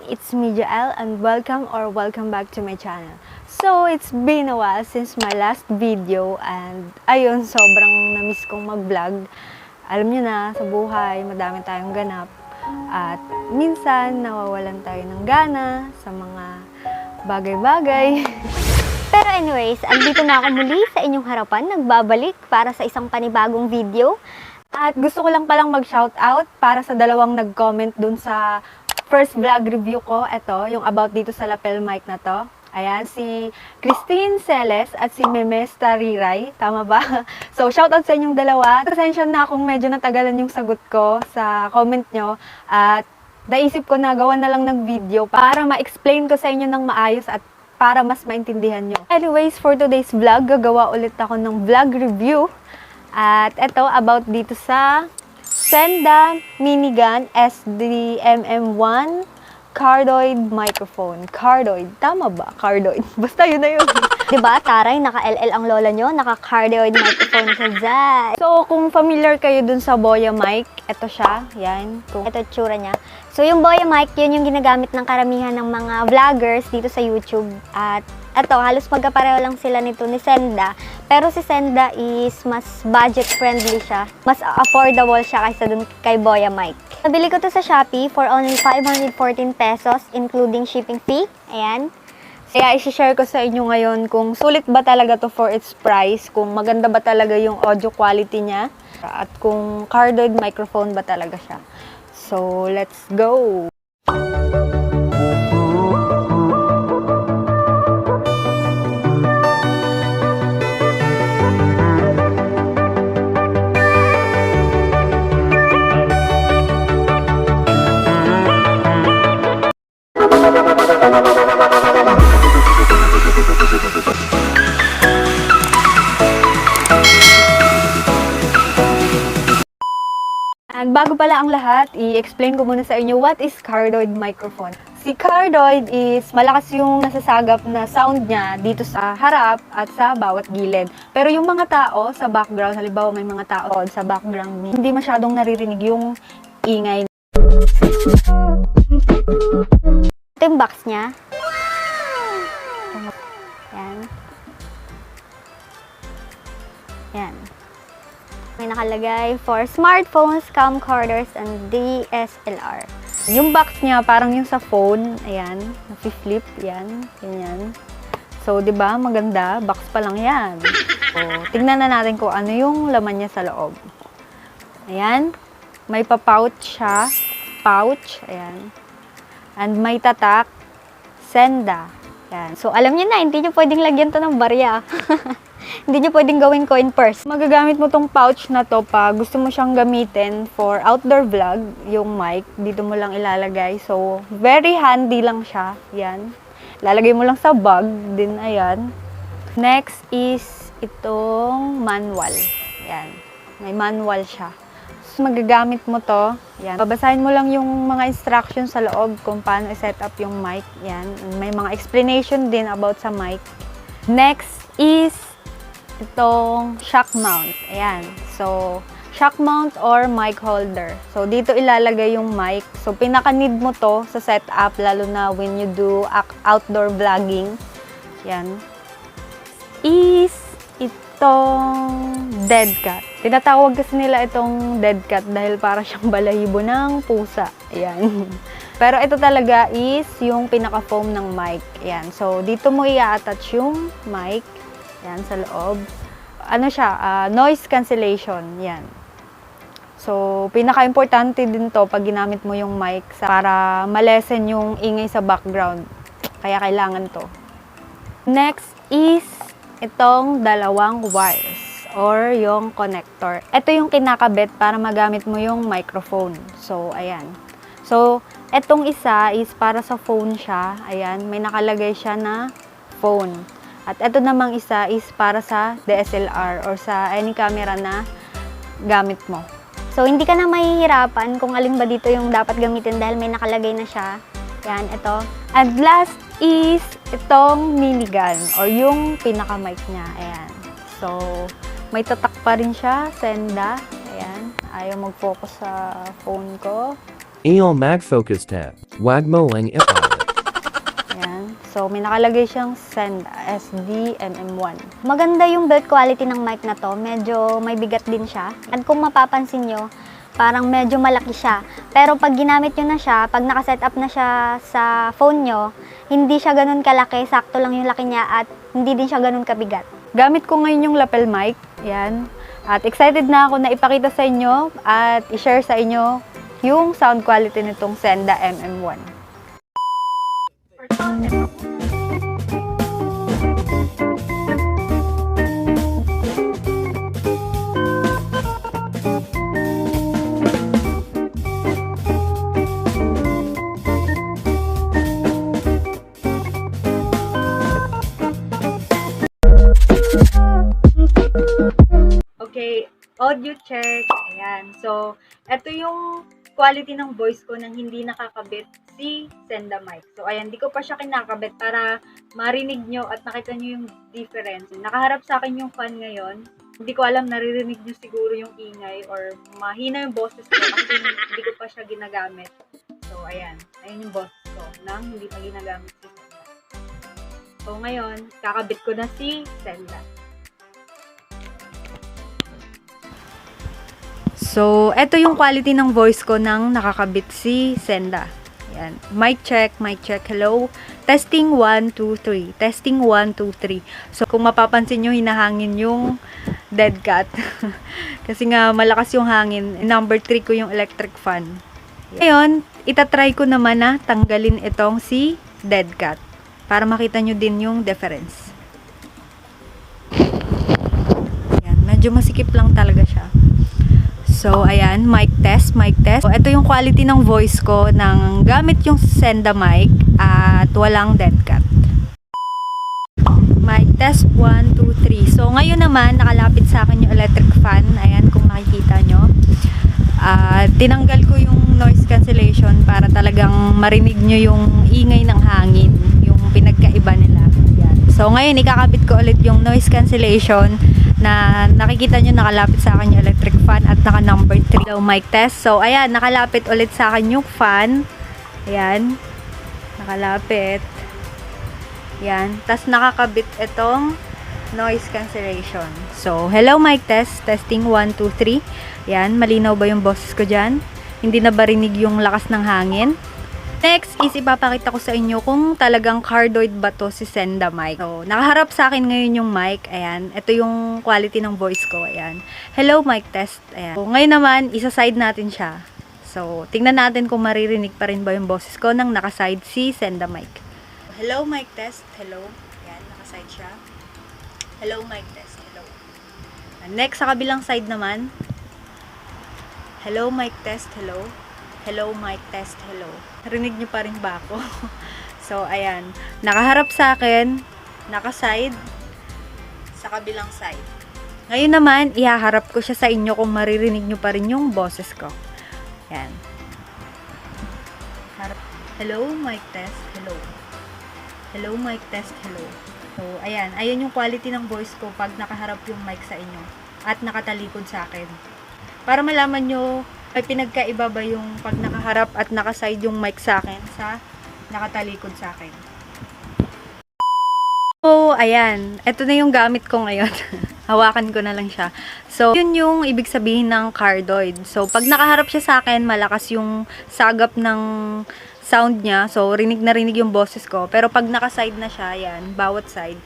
it's me Jael and welcome back to my channel. So, it's been a while since my last video and ayun, sobrang na-miss kong mag-vlog. Alam nyo na, sa buhay, madami tayong ganap. At minsan, nawawalan tayo ng gana sa mga bagay-bagay. Pero anyways, andito na ako muli sa inyong harapan, nagbabalik para sa isang panibagong video. At gusto ko lang palang mag-shoutout para sa dalawang nag-comment dun sa first vlog review ko. Ito, yung about dito sa lapel mic na to. Ayan, si Christine Celis at si Mehmeh. Tama ba? So, shoutout sa inyong dalawa. Pasensya na kung medyo natagalan yung sagot ko sa comment nyo. At naisip ko na gawa na lang ng video para ma-explain ko sa inyo ng maayos at para mas maintindihan nyo. Anyways, for today's vlog, gagawa ulit ako ng vlog review. At ito, about dito sa SENDA minigun SD-MM1 CARDIOID microphone. Cardioid. Tama ba? Cardioid. Basta yun na yun. Diba, taray, naka-LL ang lola nyo, naka-cardioid microphone siya dyan. So, kung familiar kayo dun sa BOYA mic, ito siya. Yan. Ito tsura niya. So, yung BOYA mic, yun yung ginagamit ng karamihan ng mga vloggers dito sa YouTube. At eto, halos magkapareho lang sila nito ni SENDA. Pero si SENDA is mas budget-friendly siya. Mas affordable siya kaysa dun kay BOYA mic. Nabili ko to sa Shopee for only 514 pesos, including shipping fee. Ayan. Kaya isi-share ko sa inyo ngayon kung sulit ba talaga to for its price, kung maganda ba talaga yung audio quality niya, at kung cardioid microphone ba talaga siya. So, let's go! Bago pala ang lahat, i-explain ko muna sa inyo what is cardioid microphone. Si cardioid is malakas yung nasasagap na sound niya dito sa harap at sa bawat gilid. Pero yung mga tao sa background, halimbawa may mga tao sa background, hindi masyadong naririnig yung ingay. Ito yung box niya. Yan. Yan. May nakalagay for smartphones, camcorders, and DSLR. Yung box niya parang yung sa phone, ayan, nafi-flip, yan, ganyan. So, 'di ba, maganda, box pa lang 'yan. So, tingnan na natin kung ano yung laman niya sa loob. Ayan, may pa-pouch siya, pouch, ayan. And may tatak, SENDA. Ayan. So, alam niyo na, hindi niyo pwedeng lagyan 'to ng barya. Hindi nyo pwedeng gawin coin purse. Magagamit mo tong pouch na to pa gusto mo siyang gamitin for outdoor vlog, yung mic, dito mo lang ilalagay. So, very handy lang siya. Yan. Lalagay mo lang sa bag din, ayan. Next is itong manual. Yan. May manual siya. So, magagamit mo to. Yan. Babasahin mo lang yung mga instructions sa loob kung paano i-set up yung mic. Yan. May mga explanation din about sa mic. Next is itong shock mount. Ayan. So, shock mount or mic holder. So, dito ilalagay yung mic. So, pinaka-need mo to sa setup, lalo na when you do outdoor vlogging. Ayan. Is itong dead cat. Tinatawag kasi nila itong dead cat dahil para siyang balahibo ng pusa. Ayan. Pero ito talaga is yung pinaka-foam ng mic. Ayan. So, dito mo i-attach yung mic. Yan, sa loob. Ano siya? Noise cancellation. Yan. So, pinaka-importante din to pag ginamit mo yung mic para malesen yung ingay sa background. Kaya kailangan to. Next is itong dalawang wires or yung connector. Ito yung kinakabit para magamit mo yung microphone. So, ayan. So, etong isa is para sa phone siya. Ayan, may nakalagay siya na phone. At ito namang isa is para sa DSLR or sa any camera na gamit mo. So, hindi ka na mahihirapan kung alin ba dito yung dapat gamitin dahil may nakalagay na siya. Yan, ito. And last is itong minigun or yung pinaka-mic niya. Ayan. So, may tatak pa rin siya, SENDA. Ayan. Ayaw mag-focus sa phone ko. Mag focus tab. Wag mo lang ipalo. Ayan. So, may nakalagay siyang SENDA SD-MM1. Maganda yung build quality ng mic na to. Medyo may bigat din siya. At kung mapapansin nyo, parang medyo malaki siya. Pero pag ginamit nyo na siya, pag nakaset up na siya sa phone nyo, hindi siya ganun kalaki. Sakto lang yung laki niya at hindi din siya ganun kabigat. Gamit ko ngayon yung lapel mic. Ayan. At excited na ako na ipakita sa inyo at i-share sa inyo yung sound quality nitong SENDA MM1. Okay, audio check. Ayan. So, ito yung quality ng voice ko nang hindi nakakabit si SENDA mic. So, ayan, di ko pa siya kinakabit para marinig nyo at makita nyo yung difference. Nakaharap sa akin yung fan ngayon. Hindi ko alam, naririnig nyo siguro yung ingay or mahina yung boses ko kasi hindi ko pa siya ginagamit. So, ayan. Ayan yung boses ko nang hindi pa ginagamit si SENDA. So, ngayon, kakabit ko na si SENDA. So, eto yung quality ng voice ko nang nakakabit si SENDA. Ayan. Mic check, hello. Testing 1, 2, 3. Testing 1, 2, 3. So, kung mapapansin nyo, hinahangin yung dead cat. Kasi nga, malakas yung hangin. Number 3 ko yung electric fan. Ngayon, itatry ko naman na tanggalin itong si dead cat. Para makita nyo din yung difference. Ayan. Medyo masikip lang talaga siya. So, ayan, mic test. So, ito yung quality ng voice ko nang gamit yung SENDA mic at walang dead cat. Mic test, 1, 2, 3. So, ngayon naman, nakalapit sa akin yung electric fan. Ayan, kung makikita nyo. Tinanggal ko yung noise cancellation para talagang marinig nyo yung ingay ng hangin, yung pinagkaiba nila. Ayan. So, ngayon, ikakabit ko ulit yung noise cancellation na nakikita nyo nakalapit sa akin yung electric fan at naka number 3 daw mic test. So, ayan, nakalapit ulit sa akin yung fan. Ayan. Nakalapit. Ayan. Tapos nakakabit itong noise cancellation. So, hello mic test. Testing 1, 2, 3. Ayan. Malinaw ba yung boses ko dyan? Hindi na ba rinig yung lakas ng hangin? Next is ipapakita ko sa inyo kung talagang cardioid ba to si SENDA mic. So, nakaharap sa akin ngayon yung mic. Ayan. Ito yung quality ng voice ko. Ayan. Hello mic test. Ayan. So, ngayon naman, isa-side natin siya. So, tingnan natin kung maririnig pa rin ba yung boses ko nang nakaside si SENDA mic. Hello mic test. Hello. Ayan. Nakaside siya. Hello mic test. Hello. Next, sa kabilang side naman. Hello mic test. Hello. Hello mic test. Hello. Rinig nyo pa rin ba ako? So, ayan. Nakaharap sa akin, nakaside, sa kabilang side. Ngayon naman, ihaharap ko siya sa inyo kung maririnig nyo pa rin yung boses ko. Ayan. Hello, mic test. Hello. Hello, mic test. Hello. So, ayan. Ayan yung quality ng voice ko pag nakaharap yung mic sa inyo at nakatalikod sa akin. Para malaman nyo ay pinagkaiba ba yung pag nakaharap at nakaside yung mic sa akin sa nakatalikod sa akin. So, ayan. Ito na yung gamit ko ngayon. Hawakan ko na lang siya. So, yun yung ibig sabihin ng cardioid. So, pag nakaharap siya sa akin, malakas yung sagap ng sound niya. So, rinig na rinig yung boses ko. Pero pag nakaside na siya, ayan, bawat side,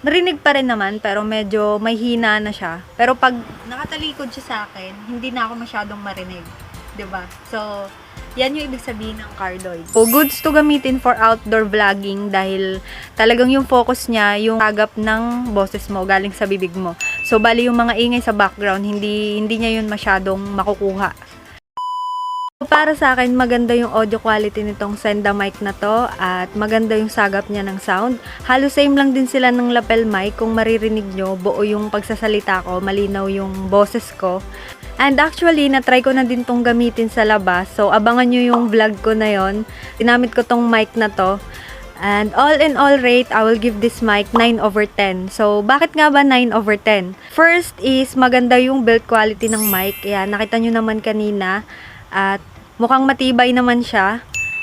narinig pa rin naman, pero medyo may hina na siya. Pero pag nakatalikod siya sa akin, hindi na ako masyadong marinig. 'Di ba? So, yan yung ibig sabihin ng cardioid. So, goods to gamitin for outdoor vlogging dahil talagang yung focus niya, yung agap ng boses mo, galing sa bibig mo. So, bali yung mga ingay sa background, hindi niya yun masyadong makukuha. Para sa akin, maganda yung audio quality nitong SENDA mic na to at maganda yung sagap niya ng sound. Halos same lang din sila ng lapel mic. Kung maririnig nyo, buo yung pagsasalita ko, malinaw yung boses ko. And actually, na-try ko na din tong gamitin sa labas. So, abangan nyo yung vlog ko na yon. Tinamit ko tong mic na to. And all in all rate, I will give this mic 9/10. So, bakit nga ba 9/10? First is, maganda yung build quality ng mic. Kaya, nakita nyo naman kanina. At mukhang matibay naman siya.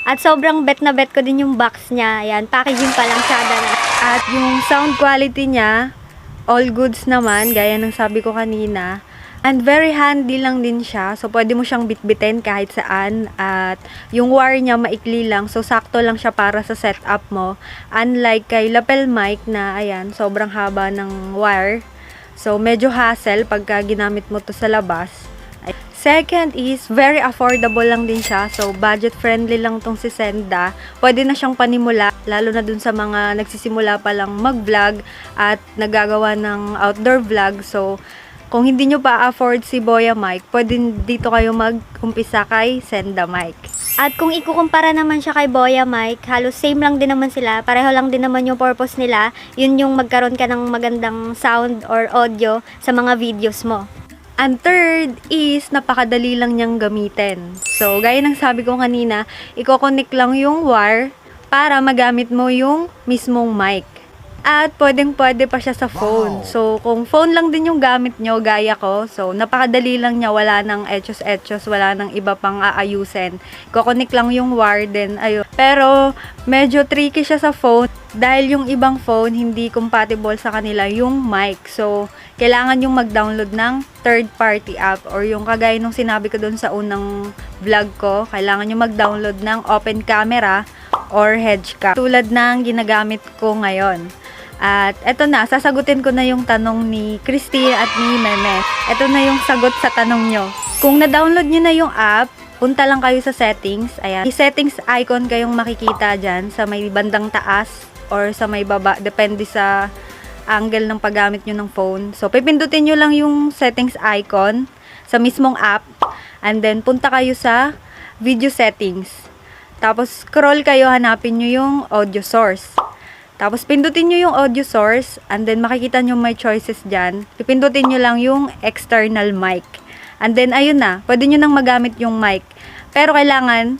At sobrang bet na bet ko din yung box niya. Ayan, packaging pa lang siya. At yung sound quality niya, all goods naman, gaya ng sabi ko kanina. And very handy lang din siya. So, pwede mo siyang bitbitin kahit saan. At yung wire niya maikli lang. So, sakto lang siya para sa setup mo. Unlike kay lapel mic na, ayan, sobrang haba ng wire. So, medyo hassle pagka ginamit mo to sa labas. Second is, very affordable lang din siya. So, budget friendly lang tong si Senda. Pwede na siyang panimula, lalo na dun sa mga nagsisimula pa lang mag-vlog at nagagawa ng outdoor vlog. So, kung hindi nyo pa afford si BOYA mic, pwede dito kayo mag-umpisa kay Senda mic. At kung ikukumpara naman siya kay BOYA mic, halos same lang din naman sila. Pareho lang din naman yung purpose nila. Yun yung magkaroon ka ng magandang sound or audio sa mga videos mo. And third is, napakadali lang niyang gamitin. So, gaya ng sabi ko kanina, i-connect lang yung wire para magamit mo yung mismong mic. At pwedeng-pwede pa siya sa phone. So, kung phone lang din yung gamit nyo, gaya ko, so, napakadali lang niya, wala nang etchos-etchos, wala nang iba pang aayusin. I-connect lang yung wire din, ayun. Pero, medyo tricky siya sa phone dahil yung ibang phone, hindi compatible sa kanila yung mic. So, kailangan yung mag-download ng third-party app or yung kagaya nung sinabi ko dun sa unang vlog ko, kailangan yung mag-download ng open camera or hedgecam. Tulad ng ginagamit ko ngayon. At eto na, sasagutin ko na yung tanong ni Christine at ni Mehmeh. Eto na yung sagot sa tanong nyo. Kung na-download nyo na yung app, punta lang kayo sa settings. Ayan, may settings icon kayong makikita dyan sa may bandang taas or sa may baba. Depende sa angle ng paggamit nyo ng phone. So, pipindutin nyo lang yung settings icon sa mismong app. And then, punta kayo sa video settings. Tapos, scroll kayo, hanapin nyo yung audio source. Tapos, pindutin nyo yung audio source. And then, makikita nyo may choices dyan. Pipindutin nyo lang yung external mic. And then, ayun na. Pwede nyo nang magamit yung mic. Pero, kailangan,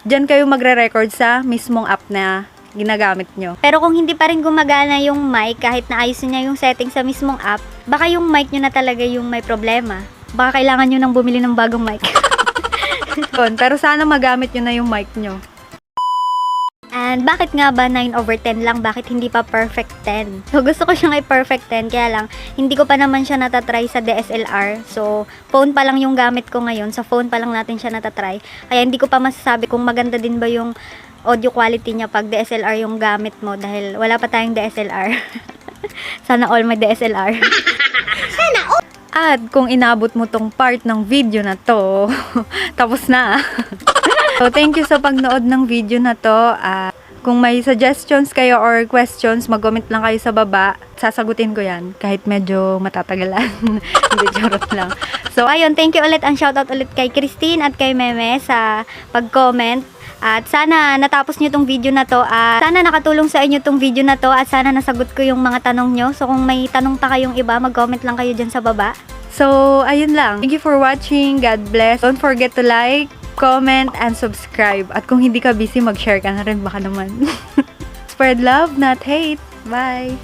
dyan kayo magre-record sa mismong app na ginagamit nyo. Pero kung hindi pa rin gumagana yung mic, kahit naayos niya yung setting sa mismong app, baka yung mic nyo na talaga yung may problema. Baka kailangan nyo nang bumili ng bagong mic. Pero sana magamit nyo na yung mic nyo. And bakit nga ba 9/10 lang? Bakit hindi pa perfect 10? So, gusto ko siyang i-perfect 10, kaya lang, hindi ko pa naman siya natatry sa DSLR. So, phone pa lang yung gamit ko ngayon. Sa phone pa lang natin siya natatry. Kaya hindi ko pa masasabi kung maganda din ba yung audio quality niya pag DSLR yung gamit mo dahil wala pa tayong DSLR. Sana all may DSLR. Sana all! At kung inabot mo tong part ng video na to, tapos na. So, thank you sa pagnood ng video na to. Kung may suggestions kayo or questions, mag-comment lang kayo sa baba. Sasagutin ko yan, kahit medyo matatagalan. Hindi, charot lang. So, ayun, thank you ulit. Ang shoutout ulit kay Christine at kay Mehmeh sa pag-comment. At sana natapos nyo tong video na to. At sana nakatulong sa inyo tong video na to. At sana nasagot ko yung mga tanong nyo. So, kung may tanong pa kayong iba, mag-comment lang kayo dyan sa baba. So, ayun lang. Thank you for watching. God bless. Don't forget to like, comment, and subscribe. At kung hindi ka busy, mag-share ka na rin. Baka naman. Spread love, not hate. Bye!